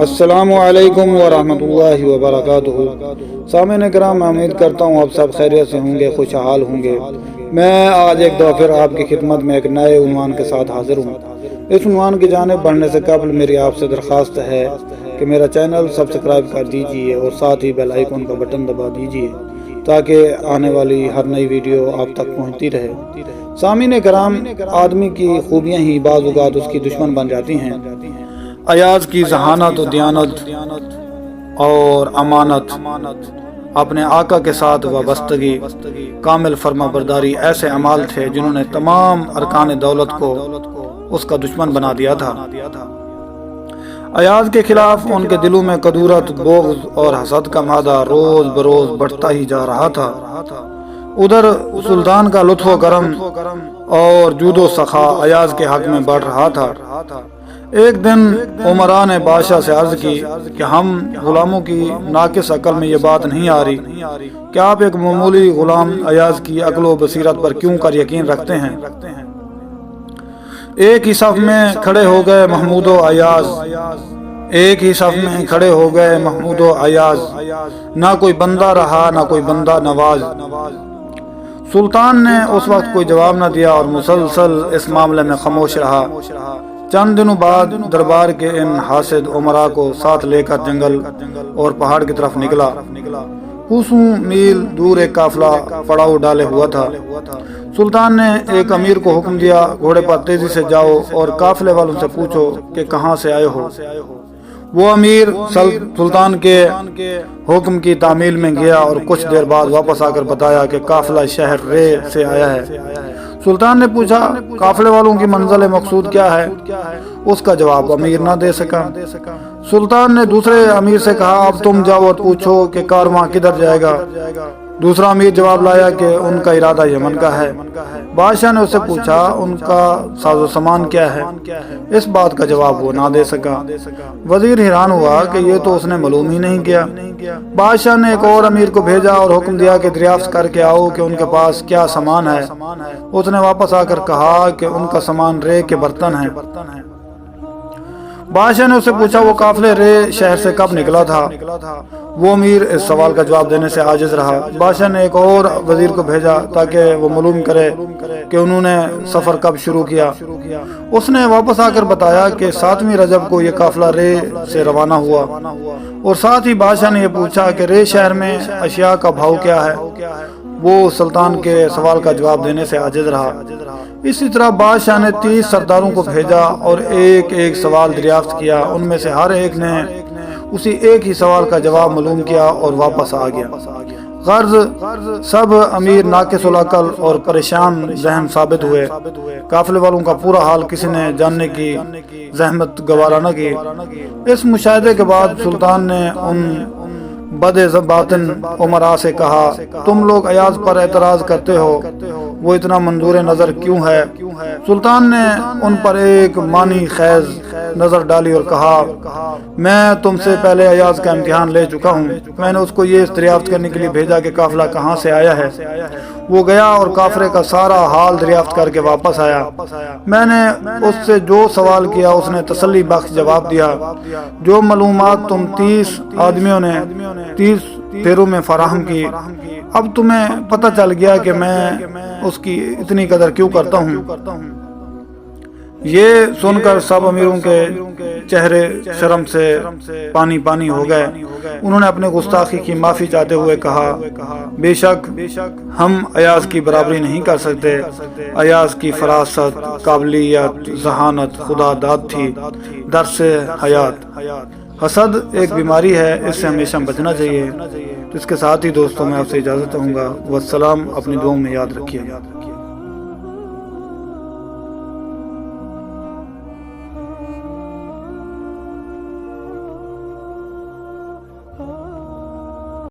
السلام علیکم ورحمۃ اللہ وبرکاتہ۔ سامعین کرام، میں امید کرتا ہوں آپ سب خیریت سے ہوں گے، خوشحال ہوں گے۔ میں آج ایک دفعہ پھر آپ کی خدمت میں ایک نئے عنوان کے ساتھ حاضر ہوں۔ اس عنوان کی جانب بڑھنے سے قبل میری آپ سے درخواست ہے کہ میرا چینل سبسکرائب کر دیجئے اور ساتھ ہی بیل آئیکن کا بٹن دبا دیجئے تاکہ آنے والی ہر نئی ویڈیو آپ تک پہنچتی رہے۔ سامعین کرام، آدمی کی خوبیاں ہی بعض اوقات اس کی دشمن بن جاتی ہیں۔ ایاز کی ذہانت و دیانت اور امانت، اپنے آقا کے ساتھ وابستگی، کامل فرما برداری ایسے اعمال تھے جنہوں نے تمام ارکان دولت کو اس کا دشمن بنا دیا تھا۔ ایاز کے خلاف ان کے دلوں میں کدورت، بغض اور حسد کا مادہ روز بروز بڑھتا ہی جا رہا تھا۔ ادھر سلطان کا لطف و کرم اور جود و سخا ایاز کے حق میں بڑھ رہا تھا۔ ایک دن عمرا نے بادشاہ سے عرض کی کہ ہم غلاموں کی ناقص عقل میں یہ بات نہیں آ رہی کہ آپ ایک معمولی غلام ایاز کی عقل و بصیرت پر کیوں کر یقین رکھتے ہیں۔ ایک ہی صف میں کھڑے ہو گئے محمود و ایاز، ایک ہی صف میں کھڑے ہو گئے محمود و ایاز، نہ کوئی بندہ رہا نہ کوئی بندہ نواز۔ سلطان نے اس وقت کوئی جواب نہ دیا اور مسلسل اس معاملے میں خاموش رہا۔ چند دنوں بعد دربار کے ان حاسد عمراء کو ساتھ لے کر جنگل اور پہاڑ کی طرف نکلا۔ کوسوں میل دور ایک قافلہ پڑاؤ ڈالے ہوا تھا۔ سلطان نے ایک امیر کو حکم دیا، گھوڑے پر تیزی سے جاؤ اور قافلے والوں سے پوچھو کہ کہاں سے آئے ہو۔ وہ امیر سلطان کے حکم کی تعمیل میں گیا اور کچھ دیر بعد واپس آ کر بتایا کہ قافلہ شہر رے سے آیا ہے۔ سلطان نے پوچھا قافلے والوں کی منزل مقصود کیا ہے؟ اس کا جواب امیر نہ دے سکا۔ سلطان نے دوسرے امیر سے کہا اب تم جاؤ اور پوچھو کہ کارواں کدھر جائے گا۔ دوسرا امیر جواب لایا کہ ان کا ارادہ یمن کا ہے۔ بادشاہ نے اس سے پوچھا ان کا ساز و سامان کیا ہے؟ اس بات کا جواب وہ نہ دے سکا۔ وزیر حیران ہوا کہ یہ تو اس نے معلوم ہی نہیں کیا۔ بادشاہ نے ایک اور امیر کو بھیجا اور حکم دیا کہ دریافت کر کے آؤ کہ ان کے پاس کیا سامان ہے۔ اس نے واپس آ کر کہا کہ ان کا سامان رے کے برتن ہیں۔ بادشاہ نے اس سے پوچھا وہ قافلے رے شہر سے کب نکلا تھا؟ وہ امیر اس سوال کا جواب دینے سے عاجز رہا۔ بادشاہ نے ایک اور وزیر کو بھیجا تاکہ وہ معلوم کرے کہ انہوں نے سفر کب شروع کیا۔ اس نے واپس آ کر بتایا کہ 7ویں رجب کو یہ قافلہ رے سے روانہ ہوا، اور ساتھ ہی بادشاہ نے یہ پوچھا کہ رے شہر میں اشیاء کا بھاؤ کیا ہے۔ وہ سلطان کے سوال کا جواب دینے سے عاجز رہا۔ اسی طرح بادشاہ نے 30 سرداروں کو بھیجا اور ایک ایک سوال دریافت کیا۔ ان میں سے ہر ایک نے اسی ایک ہی سوال کا جواب معلوم کیا اور واپس آ گیا۔ غرض سب امیر ناقص العقل اور پریشان ذہن ثابت ہوئے۔ قافلے والوں کا پورا حال کسی نے جاننے کی زحمت گوارا نہ کی۔ اس مشاہدے کے بعد سلطان نے ان بد باطن عمراء سے کہا تم لوگ ایاز پر اعتراض کرتے ہو، وہ اتنا منظور نظر کیوں ہے؟ سلطان نے ان پر ایک معنی خیز نظر ڈالی اور کہا میں تم سے پہلے ایاز کا امتحان لے چکا ہوں۔ میں نے اس کو یہ دریافت کرنے کے لیے بھیجا کہ قافلہ کہاں سے آیا ہے۔ وہ گیا اور قافلے کا سارا حال دریافت کر کے واپس آیا۔ میں نے اس سے جو سوال کیا اس نے تسلی بخش جواب دیا۔ جو معلومات تم 30 آدمیوں نے 30 پھیروں میں فراہم کی، اب تمہیں پتہ چل گیا کہ میں اس کی اتنی قدر کیوں کرتا ہوں۔ یہ سن کر سب امیروں کے چہرے شرم سے پانی پانی ہو گئے۔ انہوں نے اپنے گستاخی کی معافی چاہتے ہوئے کہا بے شک ہم ایاز کی برابری نہیں کر سکتے۔ ایاز کی فراست، قابلیت، ذہانت خدا داد تھی، درس حیات۔ حسد ایک بیماری ہے، اس سے ہمیشہ بچنا چاہیے۔ تو اس کے ساتھ ہی دوستوں میں آپ سے اجازت چاہوں گا۔ والسلام، اپنی دعاؤں میں یاد رکھیے۔